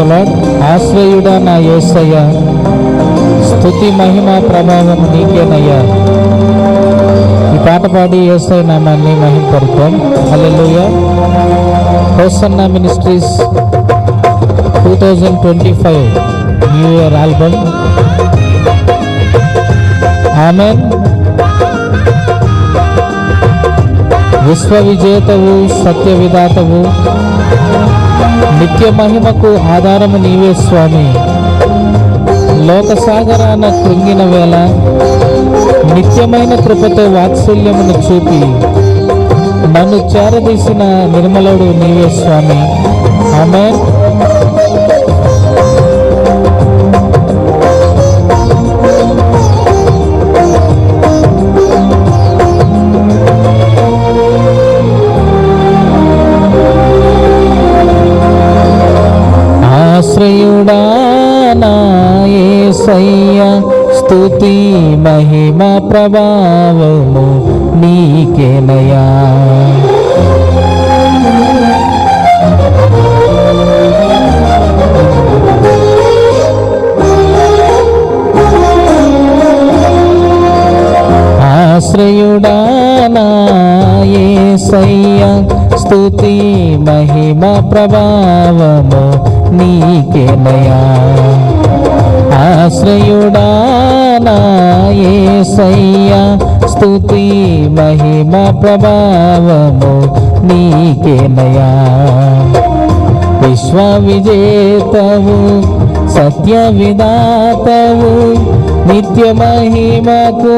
The lord. ఆశ్రయుడా నా యేసయ్య, స్తుతి మహిమ ప్రభావం నీకేనయ్యా. ఈ పాట పాడి యేసయ్య నామాన్ని మహిమపరుద్దాం. Hallelujah. Hosanna ministries 2025 new year album. Amen. విశ్వ విజేతవు, సత్య విధాతవు, నిత్య మహిమకు ఆధారము నీవే స్వామి. లోకసాగరాన కృంగిన వేళ నిత్యమైన కృపతో వాత్సల్యమును చూపి నన్ను చేరదీసిన నిర్మలుడు నీవే స్వామి. ఆమేన్. ఆశ్రయుడా నా యేసయ్య, స్తుతి మహిమ ప్రభావము నీకేనయ్యా. ఆశ్రయుడా నా యేసయ్య, స్తుతి మహిమ ప్రభావము నీకేనయ్యా. ఆశ్రయుడా నా యేసయ్య, స్తుతి మహిమ ప్రభావము నీకేనయ్యా. విశ్వ విజేతవు, సత్య విధాతవు, నిత్య మహిమకు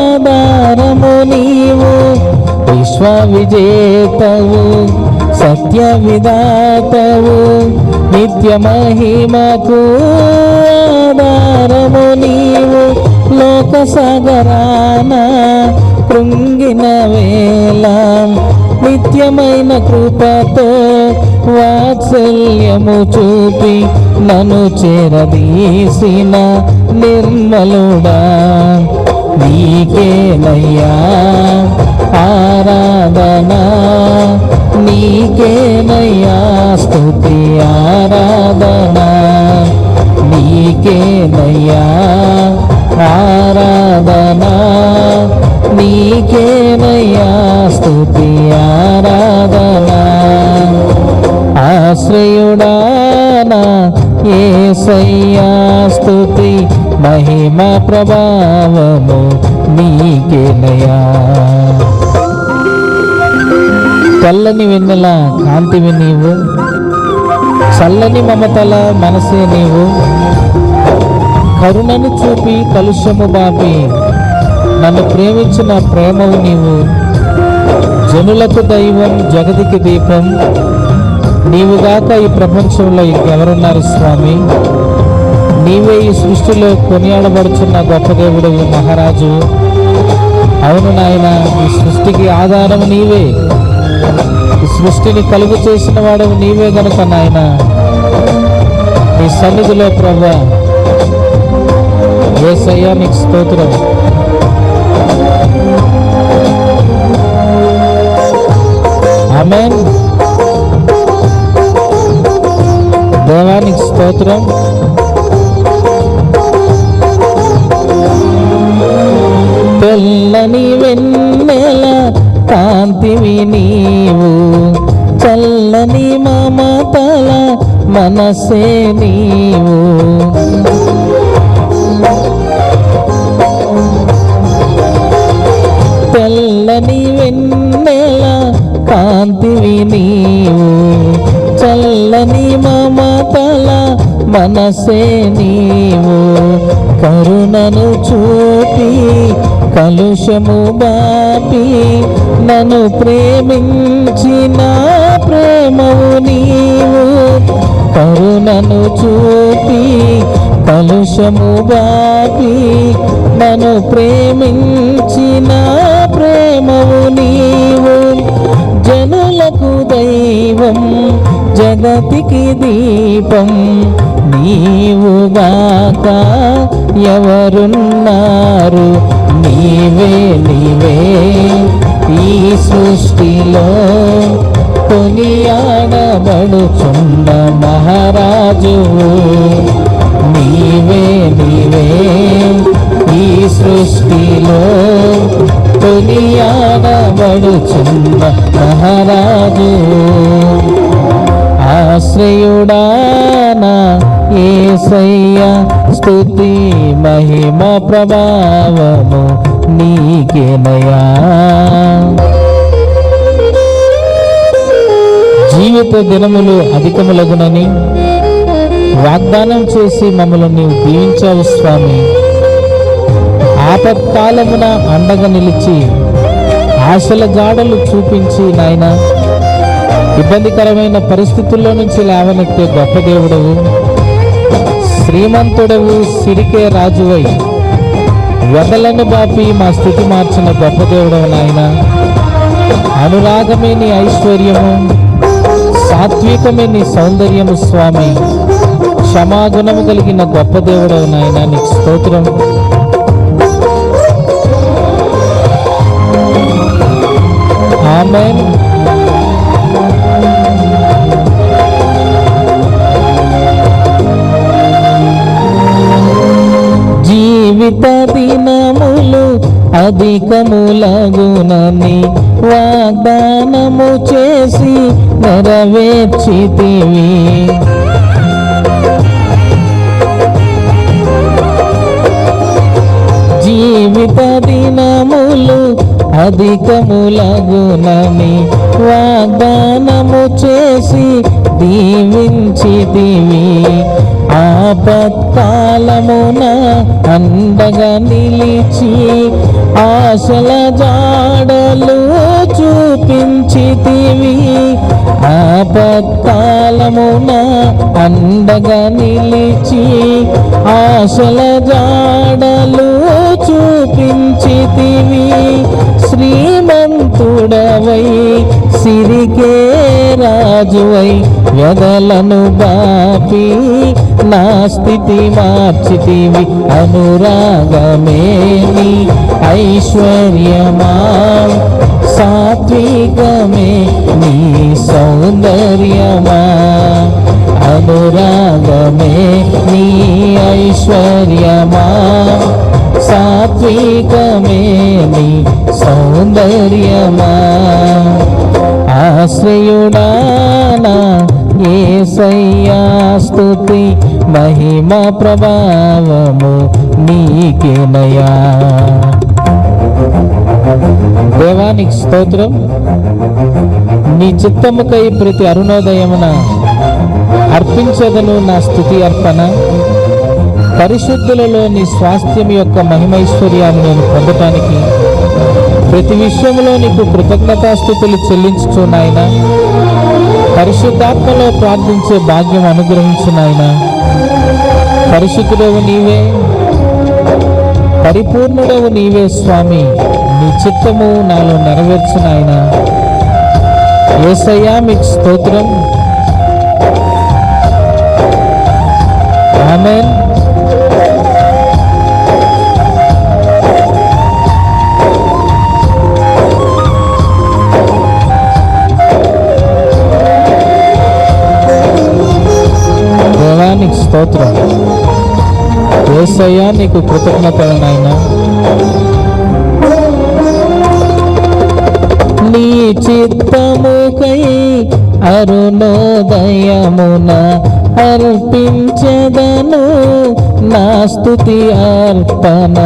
ఆధారము నీవు. విశ్వ విజేతవు, సత్య విధాతవు, నిత్య మహిమకు ఆధారము నీవు. లోక సాగరాన కృంగిన వేళ నిత్యమైన కృపతో వాత్సల్యము చూపి నన్ను చేరదీసిన నిర్మలుడా నీకేనయ్యా. ఆరాధనా నీకేనయ్యా, స్తుతి ఆరాధనా నీకేనయ్యా. ఆరాధనా నీకేనయ్యా, స్తుతి ఆరాధనా. ఆశ్రయుడా నా యేసయ్యా, స్తుతి మహిమ ప్రభావము నీకేనయ్యా. తెల్లని వెన్నెల కాంతివి నీవు, చల్లని మమతల మనసే నీవు. కరుణను చూపి కలుషము బాపి నన్ను ప్రేమించిన ప్రేమవు నీవు. జనులకు దైవం, జగతికి దీపం నీవుగాక ఈ ప్రపంచంలో ఇంకెవరున్నారు స్వామి. నీవే ఈ సృష్టిలో కొనియాడబడుచున్న గొప్ప దేవుడు, మహారాజు. అవును నాయన, ఈ సృష్టికి ఆధారం నీవే. ఈ సృష్టిని కలుగు చేసిన వాడవు నీవే గనుక నాయన నీ సన్నిధిలో ప్రభువా యేసయ్యా నీకు స్తోత్రం. ఆమేన్. దేవానికి స్తోత్రం. తెల్లని వెన్నెల కాంతివి నీవు, చల్లని మమతల మనసే నీవు. తెల్లని వెన్నెల కాంతివి నీవు, చల్లని మమతల మనసే నీవు. కరుణను చూపి కలుషము బాపి నన్ను ప్రేమించిన ప్రేమవు నీవు. కరుణను చూపి కలుషము బాపి నన్ను ప్రేమించిన ప్రేమవు నీవు. జనులకు దైవం, జగతికి దీపం నీవుగాక ఎవరున్నారు. నీవే నీవే ఈ సృష్టిలో కొనియాడబడుచున్న మహారాజువు నీవే నీవే ఈ సృష్టిలో కొనియాడబడుచున్న మహారాజు ఆశ్రయుడానా యేసయ్యా స్తుతి మహిమ ప్రభావము నీకేనయా. జీవిత దినములు అధికములగునని వాగ్దానం చేసి మమ్మల్ని నీవు దీవించావు స్వామి. ఆపత్కాలమున అండగా నిలిచి ఆశల జాడలు చూపించి నాయన ఇబ్బందికరమైన పరిస్థితుల్లో నుంచి లేవనెత్తే గొప్ప దేవుడవు, శ్రీమంతుడవు, సిరికే రాజువై వ్యధలను బాపి మా స్థితి మార్చిన గొప్ప దేవుడవు నాయన. అనురాగమే నీ ఐశ్వర్యము, సాత్వికమే నీ సౌందర్యము స్వామి. క్షమాగుణము కలిగిన గొప్ప దేవుడవు నాయన, నీకు స్తోత్రం. ఆమేన్. జీవిత దినములు అధికములగునని వాగ్దానము చేసి నెరవేర్చితివి. జీవిత దినములు అధికములగునని వాగ్దానము చేసి దీవించితివి. ఆపత్కాలమున అండగా నిలిచి ఆశల జాడలు చూపించితివి. ఆపత్కాలమున అండగా నిలిచి ఆశల జాడలు చూపించితివి. శ్రీమంతుడవై సిరికే రాజువై వ్యధలను బాపి నా స్థితి మార్చితివి. అనురాగమే నీ ఐశ్వర్యమా, సాత్వికమే నీ సౌందర్యమా. అనురాగమే నీ ఐశ్వర్యమా, సాత్వికమే నీ సౌందర్యమా. ఆశ్రయుడానా యేసయ్యా స్తుతి మహిమ ప్రభావము నీకేనయా. దేవానికి స్తోత్రం. నీ చిత్తముకై ప్రతి అరుణోదయమున అర్పించదను నా స్తుతి అర్పణ. పరిశుద్ధులలో నీ స్వాస్థ్యం యొక్క మహిమైశ్వర్యాన్ని నేను పొందటానికి ప్రతి విషయంలో నీకు కృతజ్ఞతాస్తుతులు చెల్లించుచు నాయన. పరిశుద్ధాత్మలో ప్రార్థించే భాగ్యం అనుగ్రహించు నాయన. పరిశుద్ధుడవు నీవే, పరిపూర్ణుడవు నీవే స్వామి. నీ చిత్తము నాలో నెరవేర్చు నాయన. యేసయ్యా మీకు స్తోత్రం. ఆమేన్. దేవానికి స్తోత్రం. యేసయ్యా నీకు కృతజ్ఞతలు నాయన. నీ చిత్తముకై అరుణోదయమున అర్పించెదను నా స్తుతి అర్పణ.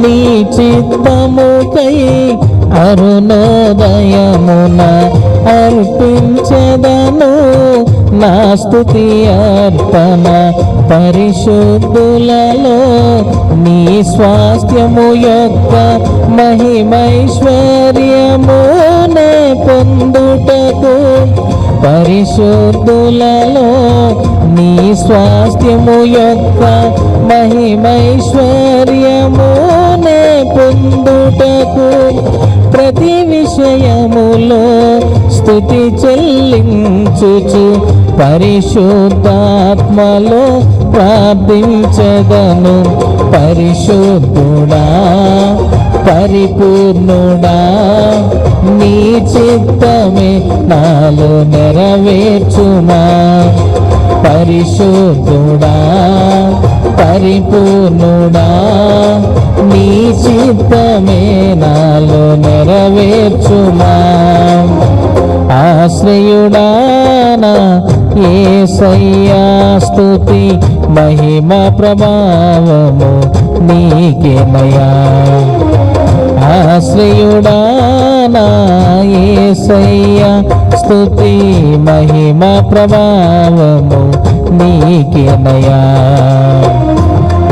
నీ చిత్తముకై అరుణోదయమున అర్పించెదను నా స్తుతి అర్పణ. పరిశుద్ధులలో నీ స్వాస్థ్యము యొక్క మహిమైశ్వర్యమునే పొందుటకు. పరిశుద్ధులలో నీ స్వాస్థ్యము యొక్క మహిమైశ్వర్యమునే పొందుటకు ప్రతి విషయములో స్తుతి చెల్లించుచు పరిశుద్ధాత్మలో ప్రార్థించదను. పరిశుద్ధుడా పరిపూర్ణుడా నీ చిత్తమే నాలో నెరవేర్చుమా. పరిశుద్ధుడా పరిపూర్ణుడా నీ చిత్తమే నాలో నెరవేర్చుమా. ఆశ్రయుడానా యేసయ్యా స్తుతి మహిమ ప్రభావము నీకేనయ్యా. ఆశ్రయుడానా యేసయ్యా స్తుతి మహిమ ప్రభావము నీకేనయ్యా.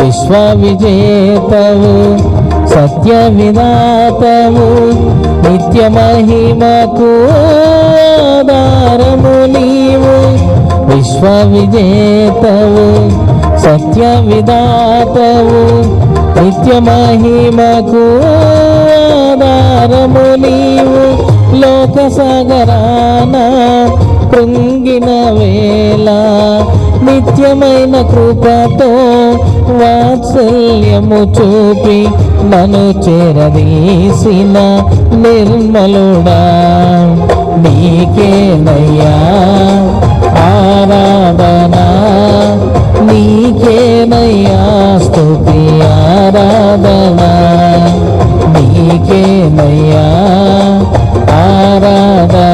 విశ్వ విజేతవు సత్య విధాతవు నిత్య మహిమకు ఆధారము నీవు. విశ్వ విజేతవు సత్య విధాతవు నిత్య మహిమకు ఆధారము నీవు. లోక సాగరాన కృంగిన వేళ నిత్యమైన కృపతో వాత్సల్యము చూపి నన్ను చేరదీసిన నిర్మలుడా నీకేనయ్యా ఆరాధన. నీకేనయ్యా స్తుతి ఆరాధన. నీకేనయ్యా ఆరాధన.